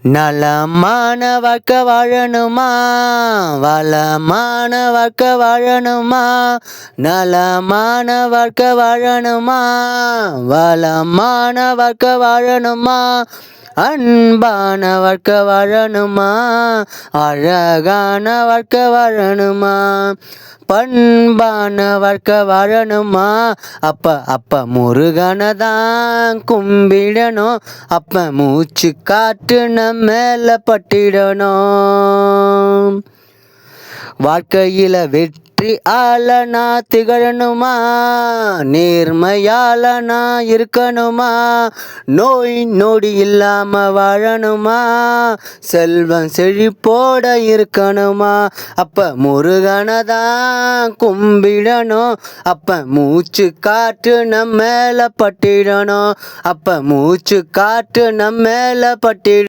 நலமான வாழ்க்கை வாழணுமா, வளமான வாழ்க்கை வாழணுமா, நலமான வாழ்க்கை வாழணுமா, வளமான வாழ்க்கை வாழணுமா, அன்பான வாழ்க்கை வாழணுமா, அழகான வாழ்க்கை வாழணுமா, பண்பான வாழ்க்கை வாழணுமா. அப்ப முருகனை கும்பிடணும். அப்ப மூச்சு காற்று நம்ம மேல பட்டிடணும். வாழ்க்கையில வெற்றி ஆளனா திகழணுமா, நேர்மையாளனா இருக்கணுமா, நோய் நொடி இல்லாம வாழணுமா, செல்வம் செழிப்போட இருக்கணுமா. அப்ப முருகனை கும்பிடணும். அப்ப மூச்சு காற்று நம்ம மேல பட்டிடணும். அப்ப மூச்சு காற்று நம்ம மேல பட்டிடணும்.